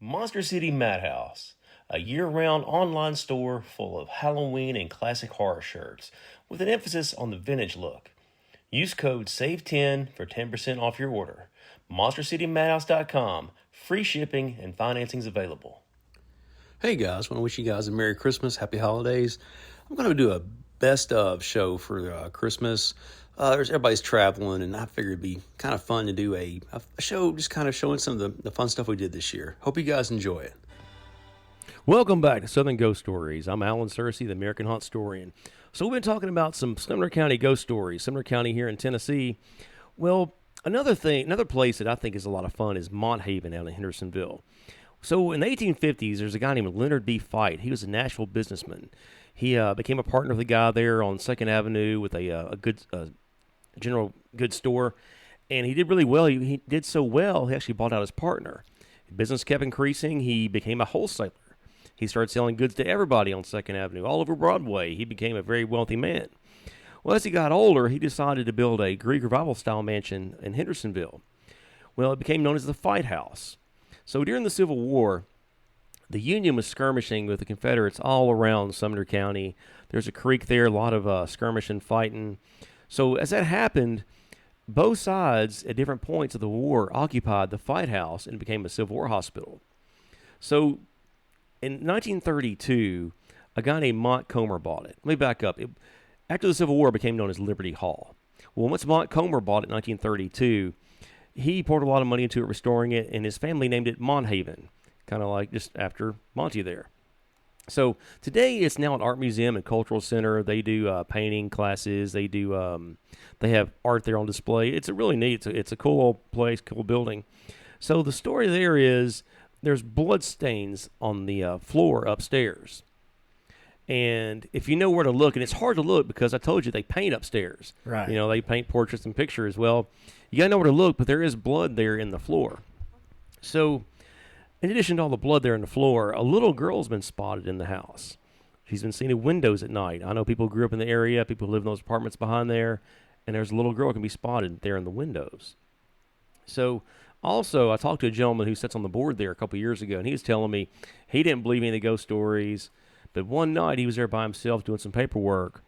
Monster City Madhouse, a year-round online store full of Halloween and classic horror shirts, with an emphasis on the vintage look. Use code SAVE10 for 10% off your order. MonsterCityMadhouse.com. Free shipping and financing's available. Hey guys, want to wish you guys a Merry Christmas, Happy Holidays. I'm going to do a best of show for Christmas. Everybody's traveling, and I figured it'd be kind of fun to do a show just kind of showing some of the fun stuff we did this year. Hope you guys enjoy it. Welcome back to Southern Ghost Stories. I'm Alan Searcy, the American Haunt Historian. So we've been talking about some Sumner County ghost stories, Sumner County here in Tennessee. Well, another place that I think is a lot of fun is Monthaven out in Hendersonville. So in the 1850s, there's a guy named Leonard B. Fite. He was a Nashville businessman. He became a partner with a guy there on 2nd Avenue with a general goods store, and he did really well. He did so well, he actually bought out his partner. His business kept increasing. He became a wholesaler. He started selling goods to everybody on 2nd Avenue, all over Broadway. He became a very wealthy man. Well, as he got older, he decided to build a Greek Revival-style mansion in Hendersonville. Well, it became known as the Fite House. So during the Civil War, the Union was skirmishing with the Confederates all around Sumner County. There's a creek there, a lot of skirmishing, fighting. So as that happened, both sides at different points of the war occupied the Fite House and it became a Civil War hospital. So in 1932, a guy named Montcomer bought it. Let me back up. After the Civil War, it became known as Liberty Hall. Well, once Montcomer bought it in 1932, he poured a lot of money into it, restoring it, and his family named it Monthaven, kind of like just after Monty there. So today it's now an art museum and cultural center. They do painting classes. They have art there on display. It's a really neat. It's a cool old place, cool building. So the story there is there's blood stains on the floor upstairs. And if you know where to look, and it's hard to look because I told you they paint upstairs. Right. You know, they paint portraits and pictures. Well, you got to know where to look, but there is blood there in the floor. So in addition to all the blood there on the floor, a little girl's been spotted in the house. She's been seen in windows at night. I know people who grew up in the area, people who live in those apartments behind there, and there's a little girl who can be spotted there in the windows. So also, I talked to a gentleman who sits on the board there a couple years ago, and he was telling me he didn't believe any of the ghost stories, but one night he was there by himself doing some paperwork.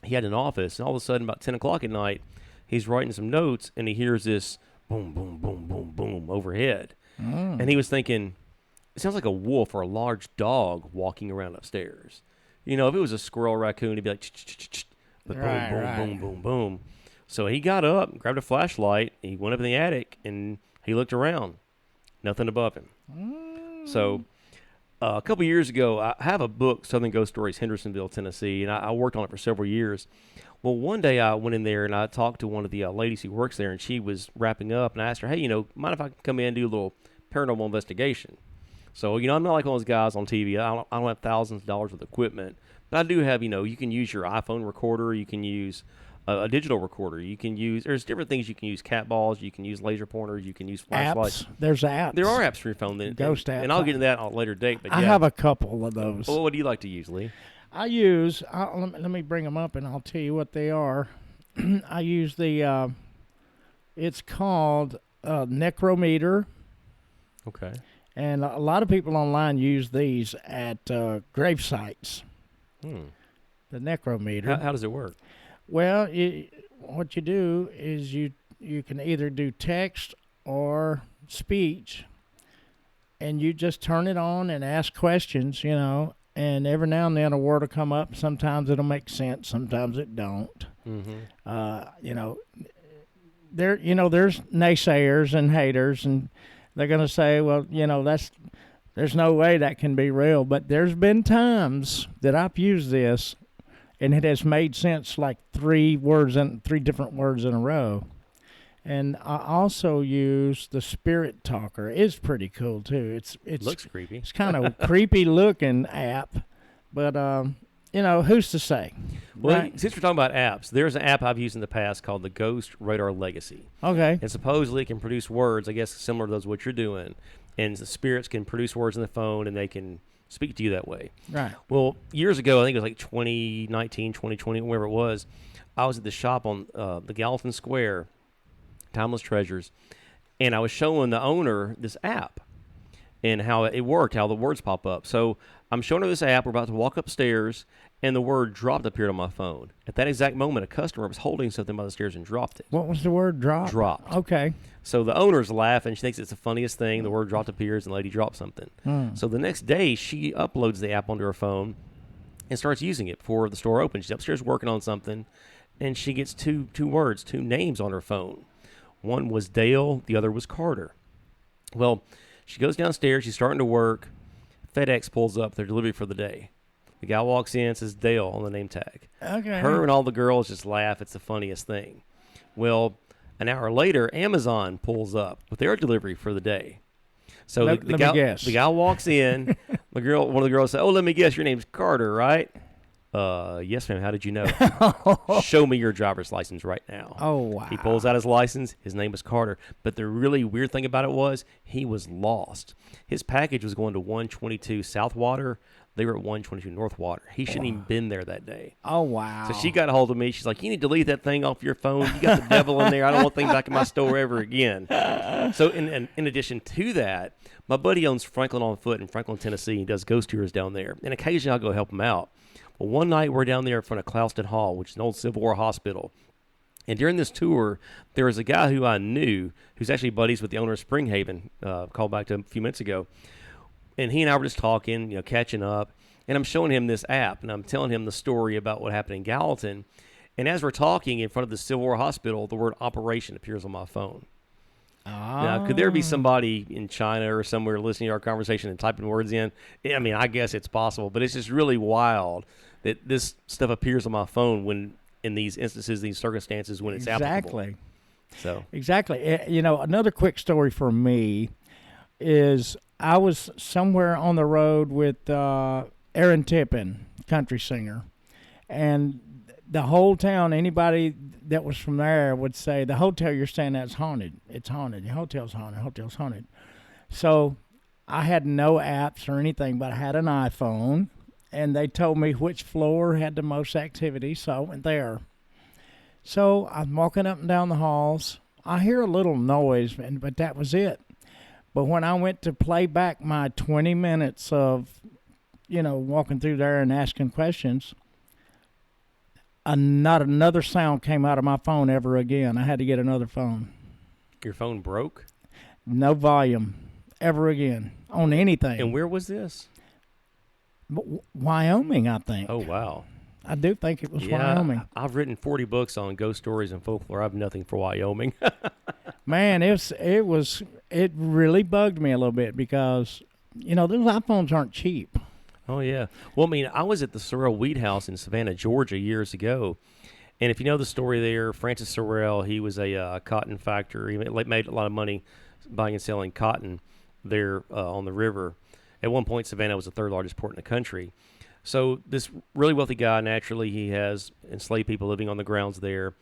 He had an office, and all of a sudden, about 10 o'clock at night, he's writing some notes, and he hears this boom, boom, boom, boom, boom overhead. And he was thinking, it sounds like a wolf or a large dog walking around upstairs. You know, if it was a squirrel or raccoon, he'd be like, ch-ch-ch-ch-ch, but boom, boom, boom, boom, boom. So he got up, grabbed a flashlight, he went up in the attic, and he looked around. Nothing above him. So a couple years ago, I have a book, Southern Ghost Stories, Hendersonville, Tennessee, and I worked on it for several years. Well, one day I went in there and I talked to one of the ladies who works there, and she was wrapping up, and I asked her, hey, mind if I come in and do a little paranormal investigation? So, I'm not like one of those guys on TV. I don't have thousands of dollars of equipment, but I do have, you can use your iPhone recorder, you can use a digital recorder, there's different things you can use, cat balls, you can use laser pointers, you can use flashlights. There's apps. There are apps for your phone. Ghost apps. And I'll get into that on a later date. But I have a couple of those. Well, what do you like to use, Lee? Let me bring them up and I'll tell you what they are. I use it's called Necrometer. Okay. And a lot of people online use these at grave sites. The Necrometer. How does it work? Well, what you do is you can either do text or speech, and you just turn it on and ask questions, and every now and then a word will come up. Sometimes it'll make sense, sometimes it don't. There's naysayers and haters, and they're going to say, well, there's no way that can be real. But there's been times that I've used this, and it has made sense, like three different words in a row. And I also use the Spirit Talker. It's pretty cool too. It looks creepy. It's kind of a creepy looking app, but who's to say? Well, right? Since we're talking about apps, there's an app I've used in the past called the Ghost Radar Legacy. Okay. And supposedly it can produce words, I guess, similar to those what you're doing. And the spirits can produce words on the phone, and they can speak to you that way. Right. Well, years ago, I think it was like 2019, 2020, wherever it was, I was at the shop on the Gallatin Square, Timeless Treasures, and I was showing the owner this app. and how it worked, how the words pop up. So I'm showing her this app. We're about to walk upstairs, and the word dropped appeared on my phone. At that exact moment, a customer was holding something by the stairs and dropped it. What was the word? Drop? Dropped. Okay. So the owner's laughing. She thinks it's the funniest thing. The word dropped appears, and the lady dropped something. So the next day, she uploads the app onto her phone and starts using it before the store opens. She's upstairs working on something, and she gets two words, two names on her phone. One was Dale. The other was Carter. Well, she goes downstairs. She's starting to work. FedEx pulls up their delivery for the day. The guy walks in, says Dale on the name tag. Okay. Her and all the girls just laugh. It's the funniest thing. Well, an hour later, Amazon pulls up with their delivery for the day. So Let me guess. The guy walks in. One of the girls says, "Oh, let me guess. Your name's Carter, right?" Yes, ma'am. How did you know? Show me your driver's license right now. Oh, wow. He pulls out his license. His name was Carter. But the really weird thing about it was he was lost. His package was going to 122 South Water. They were at 122 North Water. He shouldn't even been there that day. Oh, wow. So she got a hold of me. She's like, "You need to delete that thing off your phone. You got the devil in there. I don't want things back in my store ever again." So in addition to that, my buddy owns Franklin on Foot in Franklin, Tennessee. He does ghost tours down there. And occasionally I'll go help him out. Well, one night we're down there in front of Clouston Hall, which is an old Civil War hospital. And during this tour, there was a guy who I knew, who's actually buddies with the owner of Springhaven, called back to him a few minutes ago. And he and I were just talking, catching up. And I'm showing him this app, and I'm telling him the story about what happened in Gallatin. And as we're talking in front of the Civil War hospital, the word operation appears on my phone. Now, could there be somebody in China or somewhere listening to our conversation and typing words in? I mean, I guess it's possible, but it's just really wild that this stuff appears on my phone when, in these instances, these circumstances, when it's applicable. Exactly. Another quick story for me is I was somewhere on the road with Aaron Tippin, country singer, and the whole town, anybody that was from there would say, "The hotel you're staying at is haunted. It's haunted. The hotel's haunted. Hotel's haunted." So I had no apps or anything, but I had an iPhone, and they told me which floor had the most activity, so I went there. So I'm walking up and down the halls. I hear a little noise, but that was it. But when I went to play back my 20 minutes of, walking through there and asking questions, not another sound came out of my phone ever again. I had to get another phone. Your phone broke? No volume ever again on anything. And where was this? Wyoming, I think. Oh, wow. I do think it was Wyoming. I've written 40 books on ghost stories and folklore. I have nothing for Wyoming. Man, it really bugged me a little bit because, those iPhones aren't cheap. Oh, yeah. Well, I mean, I was at the Sorrell Wheat House in Savannah, Georgia years ago. And if you know the story there, Francis Sorrell, he was a cotton factor. He made a lot of money buying and selling cotton there on the river. At one point, Savannah was the third largest port in the country. So this really wealthy guy, naturally, he has enslaved people living on the grounds there.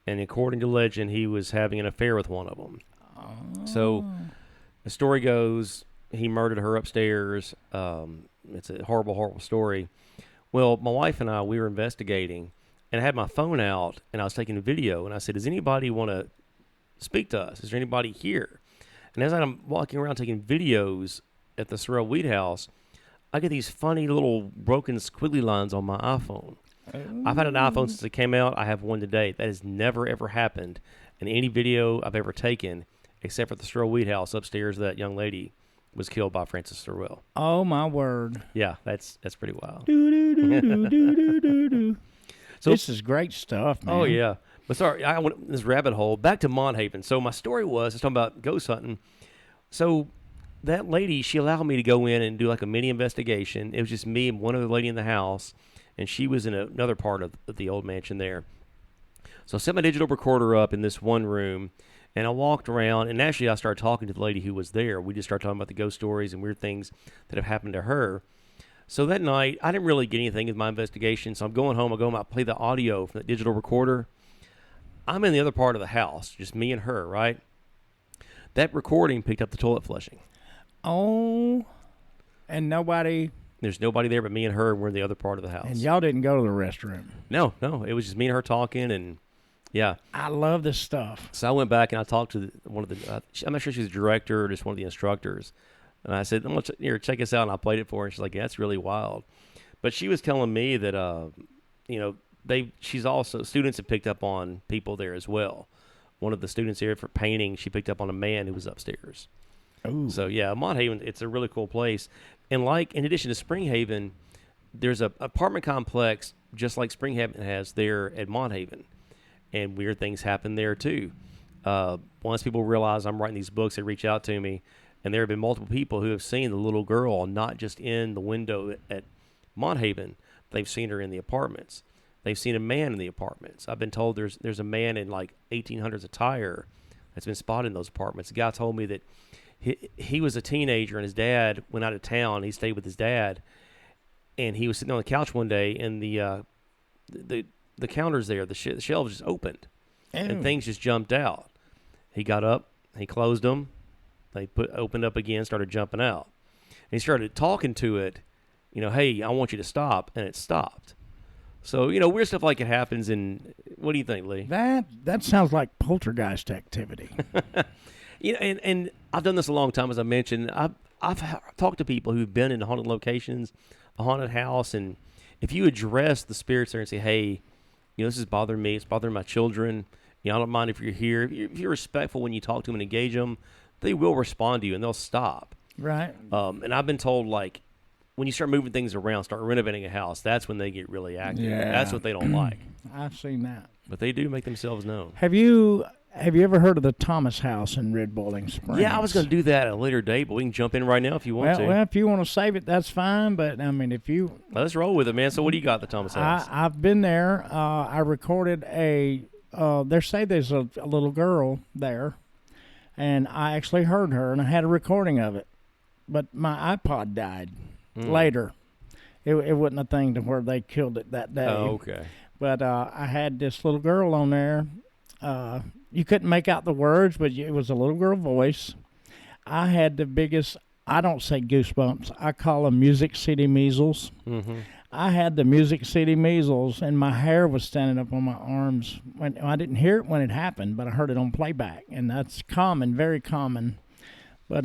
And according to legend, he was having an affair with one of them. Oh. So the story goes, he murdered her upstairs. It's a horrible, horrible story. Well, my wife and I, we were investigating, and I had my phone out, and I was taking a video, and I said, "Does anybody want to speak to us? Is there anybody here?" And as I'm walking around taking videos at the Sorrell Wheat House, I get these funny little broken squiggly lines on my iPhone. I've had an iPhone since it came out. I have one today. That has never, ever happened in any video I've ever taken, except for the Sorrell Wheat House upstairs. That young lady was killed by Francis Sorrell. Oh, my word. Yeah, that's pretty wild. So, this is great stuff, man. Oh, yeah. But sorry, I went this rabbit hole. Back to Monthaven. So my story was talking about ghost hunting. So that lady, she allowed me to go in and do like a mini investigation. It was just me and one other lady in the house, and she was in another part of the old mansion there. So I set my digital recorder up in this one room, and I walked around, and actually I started talking to the lady who was there. We just started talking about the ghost stories and weird things that have happened to her. So that night, I didn't really get anything in my investigation, so I'm going home. I play the audio from the digital recorder. I'm in the other part of the house, just me and her, right? That recording picked up the toilet flushing. Oh, and nobody... There's nobody there but me and her, and we're in the other part of the house. And y'all didn't go to the restroom? No, it was just me and her talking, and yeah. I love this stuff. So I went back and I talked to one of the, I'm not sure she was the director or just one of the instructors, And I said, I'm gonna here, check this out. And I played it for her. And she's like, yeah, that's really wild. But she was telling me that, she's also, students have picked up on people there as well. One of the students here for painting, she picked up on a man who was upstairs. Ooh. So yeah, Monthaven, it's a really cool place. And in addition to Springhaven, there's a apartment complex just like Springhaven has there at Monthaven. And weird things happen there too. Once people realize I'm writing these books, they reach out to me. And there have been multiple people who have seen the little girl, not just in the window at Monthaven. They've seen her in the apartments. They've seen a man in the apartments. I've been told there's a man in like 1800s attire that's been spotted in those apartments. The guy told me that he was a teenager and his dad went out of town. He stayed with his dad, and he was sitting on the couch one day, and the counters there, the shelves just opened, and things just jumped out. He got up, he closed them. They opened up again, started jumping out. And he started talking to it, hey, I want you to stop, and it stopped. So, weird stuff like it happens. And what do you think, Lee? That sounds like poltergeist activity. And I've done this a long time, as I mentioned. I've talked to people who've been in haunted locations, a haunted house, and if you address the spirits there and say, hey, this is bothering me, it's bothering my children, I don't mind if you're here. If you're respectful when you talk to them and engage them, they will respond to you and they'll stop. Right. And I've been told, like, when you start moving things around, start renovating a house, that's when they get really active. Yeah. That's what they don't like. I've seen that. But they do make themselves known. Have you ever heard of the Thomas House in Red Boiling Springs? Yeah, I was going to do that at a later date, but we can jump in right now if you want to. Well, if you want to save it, that's fine. But, if you... Let's roll with it, man. So what do you got at the Thomas House? I've been there. I recorded they say there's a little girl there, and I actually heard her, and I had a recording of it. But my iPod died later. It wasn't a thing to where they killed it that day. Oh, okay. But I had this little girl on there. You couldn't make out the words, but it was a little girl voice. I had the biggest, I don't say goosebumps, I call them Music City measles. Mm-hmm. I had the Music City measles, and my hair was standing up on my arms. I didn't hear it when it happened, but I heard it on playback, and that's common, very common. But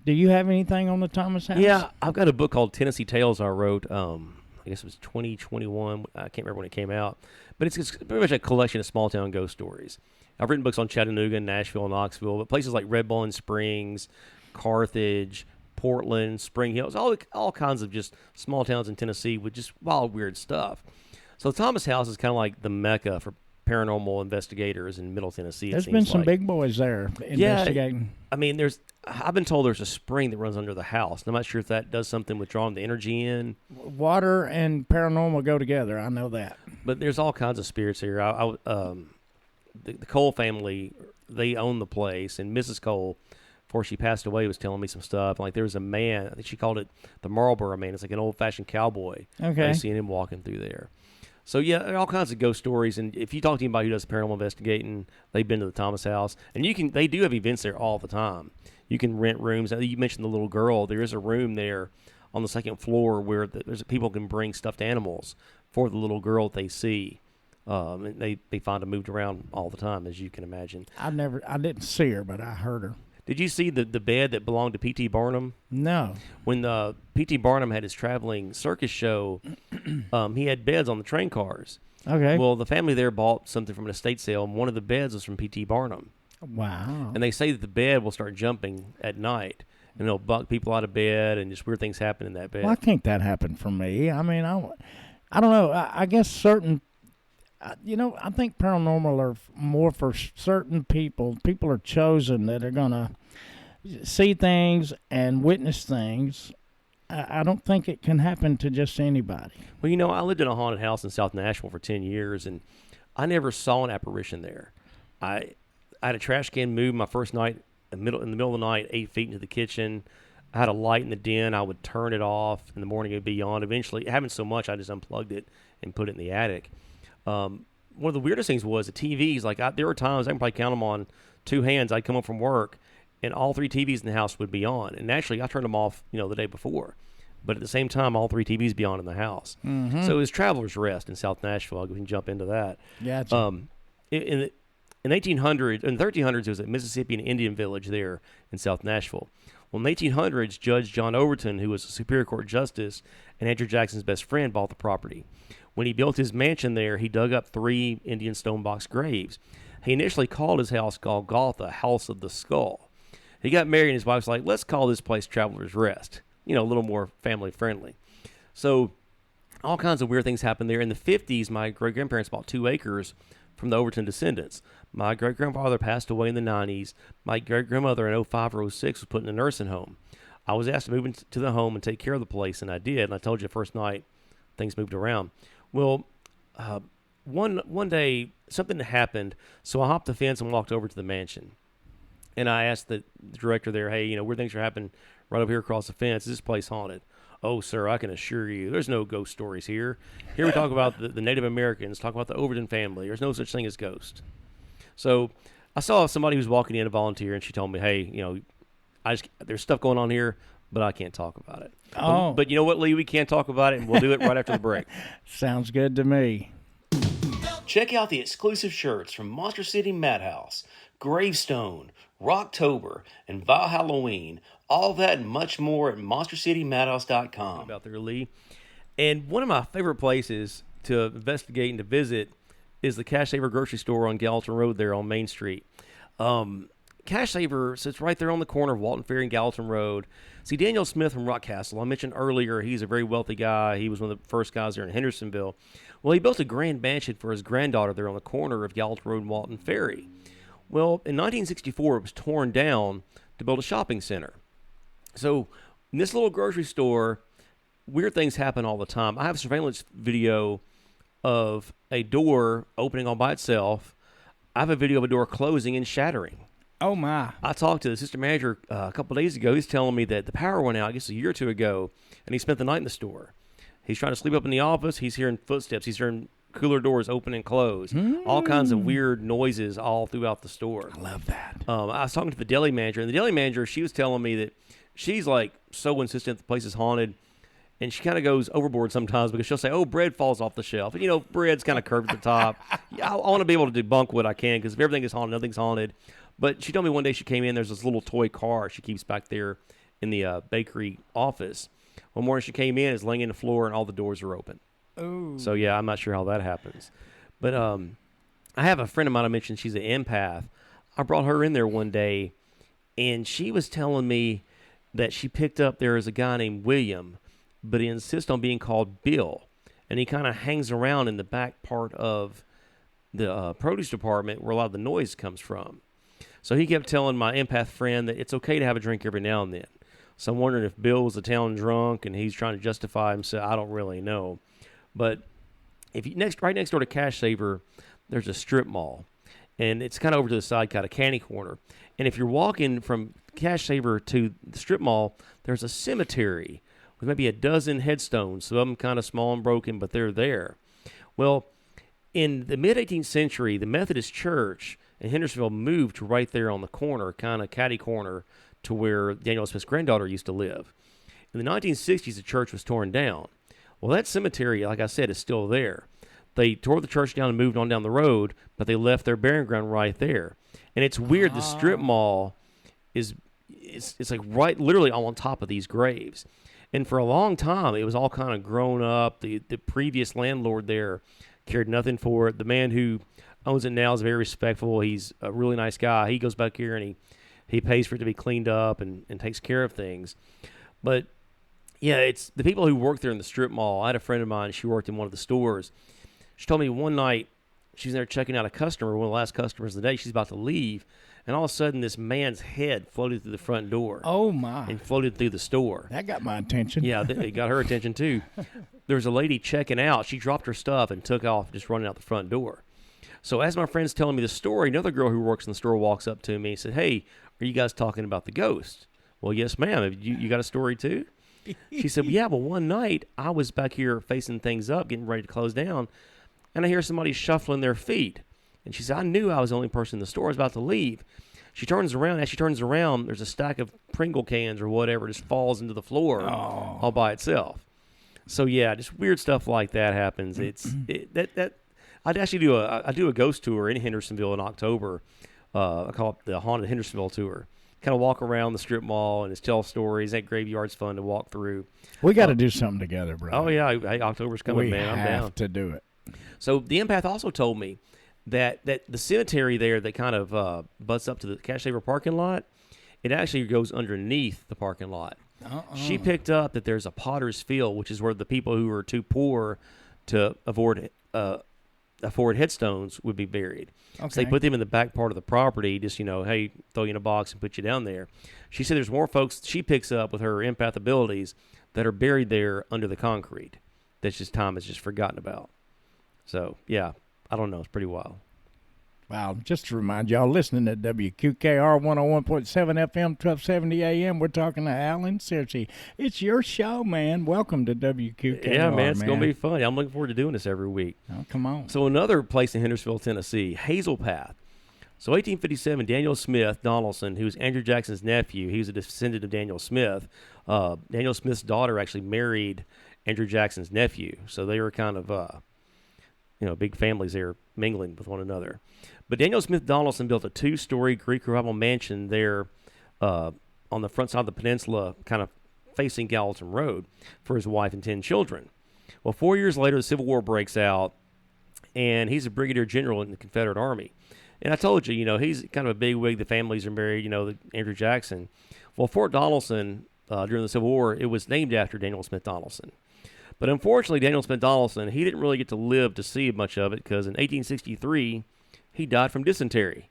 do you have anything on the Thomas House? Yeah, I've got a book called Tennessee Tales I wrote. I guess it was 2021. I can't remember when it came out. But it's pretty much a collection of small-town ghost stories. I've written books on Chattanooga, Nashville, Knoxville, but places like Red Bowling Springs, Carthage, Portland, Spring Hill, all kinds of just small towns in Tennessee with just wild, weird stuff. So the Thomas House is kind of like the mecca for paranormal investigators in Middle Tennessee. There's been some big boys there investigating. Yeah, I've been told there's a spring that runs under the house. And I'm not sure if that does something with drawing the energy in. Water and paranormal go together. I know that. But there's all kinds of spirits here. The Cole family, they own the place, and Mrs. Cole, before she passed away, was telling me some stuff. Like there was a man, I think she called it the Marlboro Man. It's like an old-fashioned cowboy. Okay. I've seen him walking through there. So, yeah, there are all kinds of ghost stories. And if you talk to anybody who does paranormal investigating, they've been to the Thomas House. And they do have events there all the time. You can rent rooms. You mentioned the little girl. There is a room there on the second floor where people can bring stuffed animals for the little girl that they see. And they find her moved around all the time, as you can imagine. I didn't see her, but I heard her. Did you see the bed that belonged to P.T. Barnum? No. When P.T. Barnum had his traveling circus show, he had beds on the train cars. Okay. Well, the family there bought something from an estate sale, and one of the beds was from P.T. Barnum. Wow. And they say that the bed will start jumping at night, and it'll buck people out of bed, and just weird things happen in that bed. Why can't that happen for me? I mean, I don't know. I guess certain... I think paranormal are more for certain people. People are chosen that are going to see things and witness things. I don't think it can happen to just anybody. Well, I lived in a haunted house in South Nashville for 10 years, and I never saw an apparition there. I had a trash can move my first night in the middle of the night, 8 feet into the kitchen. I had a light in the den. I would turn it off. In the morning, it would be on. Eventually, it happened so much, I just unplugged it and put it in the attic. One of the weirdest things was the TVs. Like there were times I can probably count them on 2 hands. I'd come home from work, and all 3 TVs in the house would be on. And naturally, I turned them off, the day before. But at the same time, all 3 TVs be on in the house. Mm-hmm. So it was traveler's rest in South Nashville. We can jump into that. Gotcha. In 1300s, there was a Mississippi and Indian village there in South Nashville. Well, in the 1800s, Judge John Overton, who was a Superior Court justice and Andrew Jackson's best friend, bought the property. When he built his mansion there, he dug up 3 Indian stone box graves. He initially called his house Golgotha, House of the Skull. He got married, and his wife's like, let's call this place Traveler's Rest. A little more family-friendly. So all kinds of weird things happened there. In the 50s, my great-grandparents bought 2 acres from the Overton descendants. My great-grandfather passed away in the 90s. My great-grandmother in 05 or 06 was put in a nursing home. I was asked to move into the home and take care of the place, and I did. And I told you the first night things moved around. Well, one day something happened, so I hopped the fence and walked over to the mansion. And I asked the director there, hey, weird things are happening right over here across the fence. Is this place haunted? Oh, sir, I can assure you, there's no ghost stories here. Here we talk about the Native Americans, talk about the Overton family. There's no such thing as ghosts. So I saw somebody who was walking in, a volunteer, and she told me, hey, there's stuff going on here, but I can't talk about it. Oh. But you know what, Lee? We can't talk about it, and we'll do it right after the break. Sounds good to me. Check out the exclusive shirts from Monster City Madhouse, Gravestone, Rocktober, and Val Halloween. All that and much more at MonsterCityMadhouse.com. About there, Lee. And one of my favorite places to investigate and to visit is the Cash Saver grocery store on Gallatin Road there on Main Street. Cash Saver sits right there on the corner of Walton Ferry and Gallatin Road. See, Daniel Smith from Rockcastle, I mentioned earlier, he's a very wealthy guy. He was one of the first guys there in Hendersonville. Well, he built a grand mansion for his granddaughter there on the corner of Gallatin Road and Walton Ferry. Well, in 1964, it was torn down to build a shopping center. So in this little grocery store, weird things happen all the time. I have a surveillance video of a door opening all by itself. I have a video of a door closing and shattering. Oh, my. I talked to the assistant manager a couple of days ago. He's telling me that the power went out, I guess, a year or two ago, and he spent the night in the store. He's trying to sleep up in the office. He's hearing footsteps. He's hearing cooler doors open and close. All kinds of weird noises all throughout the store. I love that. I was talking to the deli manager, and the deli manager, she was telling me that she's like so insistent the place is haunted, and she kind of goes overboard sometimes because she'll say, oh, bread falls off the shelf. And, bread's kind of curved at the top. I want to be able to debunk what I can because if everything is haunted, nothing's haunted. But she told me one day she came in, there's this little toy car she keeps back there in the bakery office. One morning she came in, is laying on the floor, and all the doors are open. Ooh. So, yeah, I'm not sure how that happens. But I have a friend of mine I mentioned she's an empath. I brought her in there one day, and she was telling me that she picked up there is a guy named William, but he insists on being called Bill. And he kind of hangs around in the back part of the produce department where a lot of the noise comes from. So he kept telling my empath friend that it's okay to have a drink every now and then. So I'm wondering if Bill was a town drunk and he's trying to justify himself. I don't really know. But if you right next door to Cash Saver, there's a strip mall. And it's kind of over to the side, kind of candy corner. And if you're walking from Cash Saver to the strip mall, there's a cemetery with maybe a dozen headstones. Some of them kind of small and broken, but they're there. Well, in the mid-18th century, the Methodist Church in Hendersonville moved to right there on the corner, kind of catty corner, to where Daniel Smith's granddaughter used to live. In the 1960s, the church was torn down. Well, that cemetery, like I said, is still there. They tore the church down and moved on down the road, but they left their burying ground right there. And it's weird, the strip mall it's like right literally on top of these graves. And for a long time, it was all kind of grown up. The previous landlord there cared nothing for it. The man who owns it now is very respectful. He's a really nice guy. He goes back here and he pays for it to be cleaned up and takes care of things. But, yeah, it's the people who work there in the strip mall. I had a friend of mine. She worked in one of the stores. She told me one night she was there checking out a customer, one of the last customers of the day. She's about to leave. And all of a sudden, this man's head floated through the front door. Oh, my. And floated through the store. That got my attention. Yeah, it got her attention, too. There was a lady checking out. She dropped her stuff and took off, just running out the front door. So as my friend's telling me the story, another girl who works in the store walks up to me and said, hey, are you guys talking about the ghost? Well, yes, ma'am. You got a story, too? She said, yeah, well, one night I was back here facing things up, getting ready to close down, and I hear somebody shuffling their feet. And she said, I knew I was the only person in the store. I was about to leave. She turns around. As she turns around, there's a stack of Pringle cans or whatever just falls into the floor all by itself. So, yeah, just weird stuff like that happens. I'd actually do a ghost tour in Hendersonville in October. I call it the Haunted Hendersonville Tour. kind of walk around the strip mall and just tell stories. That graveyard's fun to walk through. We got to do something together, bro. Oh, yeah. Hey, October's coming, man. I'm down. We have to do it. So the empath also told me that the cemetery there that kind of butts up to the Cash Saver parking lot, it actually goes underneath the parking lot. She picked up that there's a potter's field, which is where the people who are too poor to afford headstones would be buried. Okay. So they put them in the back part of the property, just, hey, throw you in a box and put you down there. She said there's more folks she picks up with her empath abilities that are buried there under the concrete. That's just time is just forgotten about. So, yeah, I don't know. It's pretty wild. Wow, just to remind y'all, listening to WQKR 101.7 FM, 1270 AM, we're talking to Alan Searcy. It's your show, man. Welcome to WQKR, Yeah, man, it's going to be fun. I'm looking forward to doing this every week. Oh, come on. So another place in Hendersonville, Tennessee, Hazel Path. So 1857, Daniel Smith Donaldson, who's Andrew Jackson's nephew, he was a descendant of Daniel Smith. Daniel Smith's daughter actually married Andrew Jackson's nephew. So they were kind of, big families there mingling with one another. But Daniel Smith Donaldson built a 2-story Greek revival mansion there on the front side of the peninsula, kind of facing Gallatin Road, for his wife and 10 children. Well, 4 years later, the Civil War breaks out, and he's a brigadier general in the Confederate Army. And I told you, he's kind of a bigwig. The families are married, Andrew Jackson. Well, Fort Donelson, during the Civil War, it was named after Daniel Smith Donaldson. But unfortunately, Daniel Smith Donaldson, he didn't really get to live to see much of it because in 1863, he died from dysentery.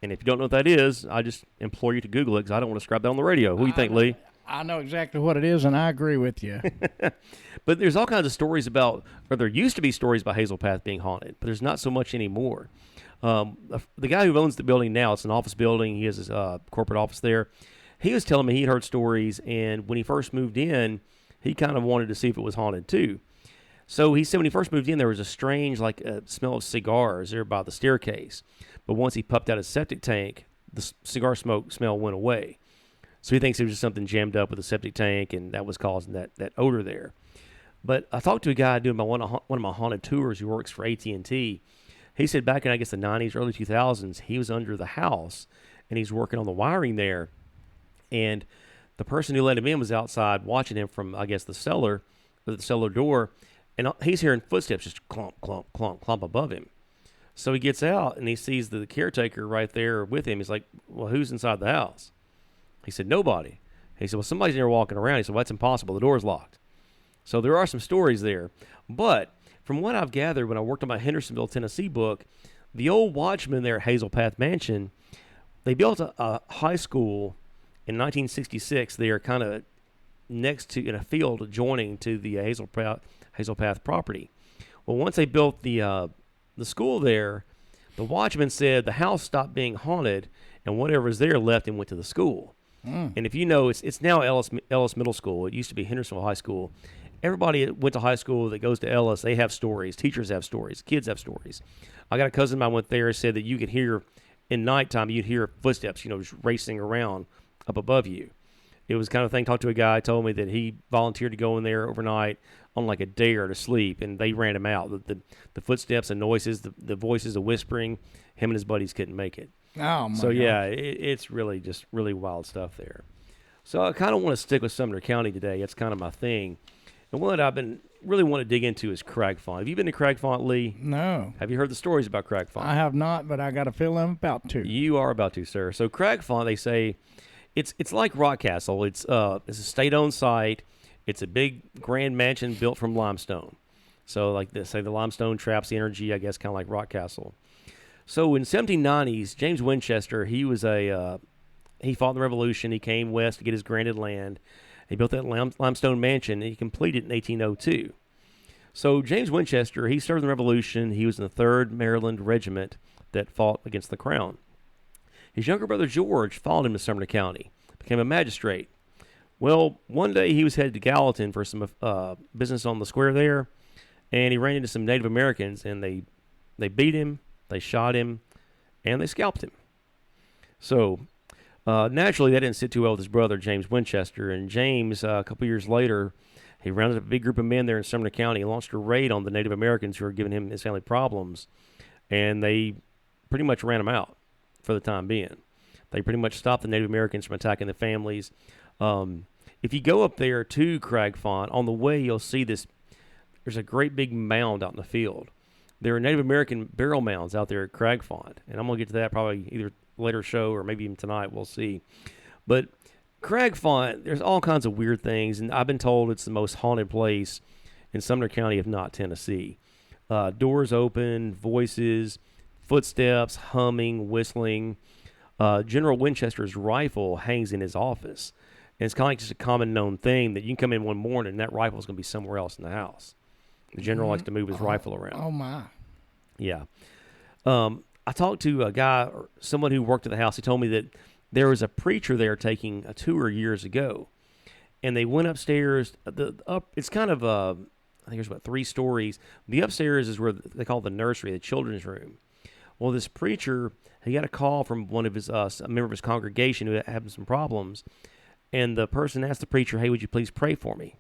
And if you don't know what that is, I just implore you to Google it because I don't want to describe that on the radio. What do you think, Lee? I know exactly what it is, and I agree with you. But there's all kinds of stories about, or there used to be stories about Hazel Path being haunted, but there's not so much anymore. The guy who owns the building now, it's an office building. He has his corporate office there. He was telling me he'd heard stories, and when he first moved in, he kind of wanted to see if it was haunted too. So he said when he first moved in, there was a strange, smell of cigars there by the staircase. But once he puffed out his septic tank, the cigar smoke smell went away. So he thinks it was just something jammed up with the septic tank, and that was causing that odor there. But I talked to a guy doing one of my haunted tours who works for AT&T. He said back in, I guess, the 90s, early 2000s, he was under the house, and he's working on the wiring there. And the person who let him in was outside watching him from, I guess, the cellar door. And he's hearing footsteps just clomp, clomp, clomp, clomp above him. So he gets out, and he sees the caretaker right there with him. He's like, well, who's inside the house? He said, nobody. He said, well, somebody's in there walking around. He said, well, that's impossible. The door's locked. So there are some stories there. But from what I've gathered when I worked on my Hendersonville, Tennessee book, the old watchman there at Hazel Path Mansion, they built a high school in 1966. They are kind of next to, in a field adjoining to the Hazel Path property. Well, once they built the school there, the watchman said the house stopped being haunted, and whatever was there left and went to the school. And if you know, it's now Ellis Middle School. It used to be Hendersonville High School. Everybody that went to high school that goes to Ellis, they have stories. Teachers have stories. Kids have stories. I got a cousin of mine went there and said that you could hear, in nighttime, you'd hear footsteps, just racing around up above you. It was kind of thing. Talked to a guy, told me that he volunteered to go in there overnight on like a dare to sleep, and they ran him out. The footsteps and noises, the voices, the whispering, him and his buddies couldn't make it. Oh, my So, God. yeah, it's really just really wild stuff there. So I kind of want to stick with Sumner County today. That's kind of my thing. And one that I've been really want to dig into is Cragfont. Have you been to Cragfont, Lee? No. Have you heard the stories about Cragfont? I have not, but I got a feeling I'm about to. You are about to, sir. So Cragfont, they say, it's like Rock Castle. It's a state-owned site. It's a big grand mansion built from limestone. So like they say, the limestone traps the energy, I guess, kind of like Rock Castle. So in 1790s, James Winchester, he was he fought in the Revolution. He came west to get his granted land. He built that limestone mansion, and he completed it in 1802. So James Winchester, he served in the Revolution. He was in the 3rd Maryland Regiment that fought against the Crown. His younger brother George followed him to Sumner County, became a magistrate. Well, one day he was headed to Gallatin for some business on the square there, and he ran into some Native Americans, and they beat him, they shot him, and they scalped him. So naturally, that didn't sit too well with his brother, James Winchester. And James, a couple years later, he rounded up a big group of men there in Sumner County and launched a raid on the Native Americans who were giving him and his family problems. And they pretty much ran him out for the time being. They pretty much stopped the Native Americans from attacking the families. If you go up there to Cragfont, on the way you'll see this. There's a great big mound out in the field. There are Native American burial mounds out there at Cragfont, and I'm going to get to that probably either later show or maybe even tonight. We'll see. But Cragfont, there's all kinds of weird things, and I've been told it's the most haunted place in Sumner County, if not Tennessee. Doors open, voices, footsteps, humming, whistling. General Winchester's rifle hangs in his office. And it's kind of like just a common known thing that you can come in one morning and that rifle is going to be somewhere else in the house. The general likes to move his rifle around. Oh, my. Yeah. I talked to a guy, or someone who worked at the house. He told me that there was a preacher there taking a tour years ago. And they went upstairs. It's kind of, I think there's about 3 stories. The upstairs is where they call the nursery, the children's room. Well, this preacher, he got a call from one of his, a member of his congregation who had having some problems. And the person asked the preacher, hey, would you please pray for me?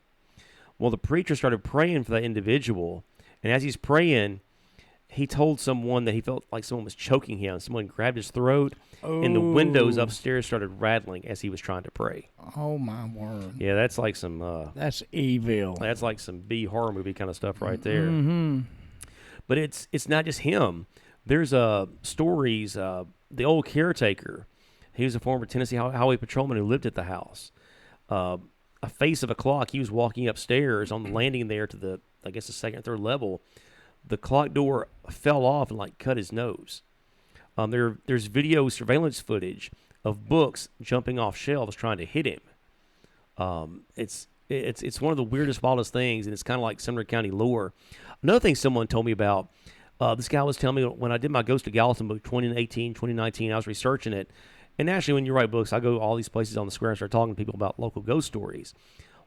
Well, the preacher started praying for that individual. And as he's praying, he told someone that he felt like someone was choking him. Someone grabbed his throat, and the windows upstairs started rattling as he was trying to pray. Oh, my word. Yeah, that's like some... that's evil. That's like some B horror movie kind of stuff right there. Mm-hmm. But it's not just him. There's stories, the old caretaker. He was a former Tennessee Highway Patrolman who lived at the house. A face of a clock. He was walking upstairs on the landing there to the, I guess, the second or third level. The clock door fell off and like cut his nose. There's video surveillance footage of books jumping off shelves trying to hit him. It's one of the weirdest, wildest things, and it's kind of like Sumner County lore. Another thing someone told me about. This guy was telling me when I did my Ghost of Gallatin book 2018, 2019, I was researching it. And actually, when you write books, I go all these places on the square and start talking to people about local ghost stories.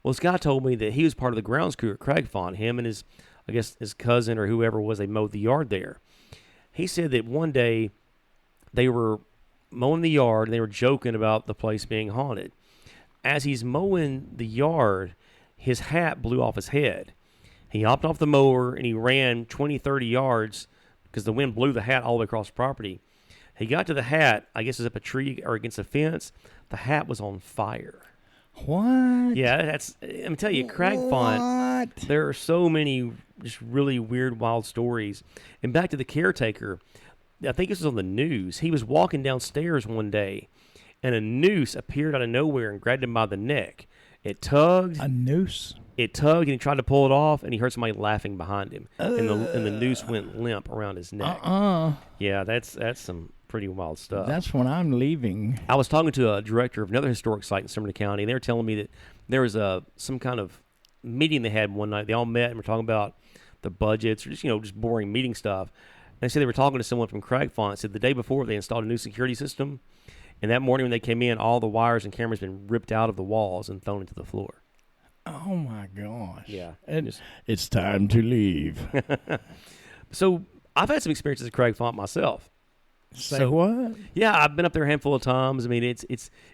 Well, this guy told me that he was part of the grounds crew at Cragfont. Him and his cousin or whoever it was, they mowed the yard there. He said that one day they were mowing the yard and they were joking about the place being haunted. As he's mowing the yard, his hat blew off his head. He hopped off the mower and he ran 20, 30 yards because the wind blew the hat all the way across the property. He got to the hat, I guess it's up a tree or against a fence. The hat was on fire. What? Yeah, I'm telling you, Cragfont, there are so many just really weird, wild stories. And back to the caretaker, I think this was on the news. He was walking downstairs one day, and a noose appeared out of nowhere and grabbed him by the neck. It tugged. A noose? It tugged, and he tried to pull it off, and he heard somebody laughing behind him. And the noose went limp around his neck. Yeah, that's some pretty wild stuff. That's when I'm leaving. I was talking to a director of another historic site in Sumner County, and they were telling me that there was some kind of meeting they had one night. They all met and were talking about the budgets or just boring meeting stuff. And they said they were talking to someone from Cragfont. Said the day before they installed a new security system, and that morning when they came in, all the wires and cameras had been ripped out of the walls and thrown into the floor. Oh my gosh! Yeah, it's time to leave. So I've had some experiences at Cragfont myself. Say what? Yeah, I've been up there a handful of times. I mean, it's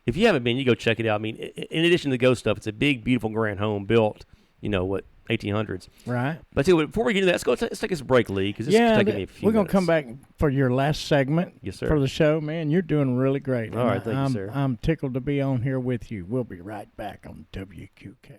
if you haven't been, you go check it out. I mean, in addition to the ghost stuff, it's a big, beautiful grand home built, 1800s. Right. But tell you what, before we get into that, let's take us a break, Lee, because this is taking me a few we're going minutes. to come back for your last segment. Yes, sir. For the show. Man, you're doing really great. All right, thank you, sir. I'm tickled to be on here with you. We'll be right back on WQK.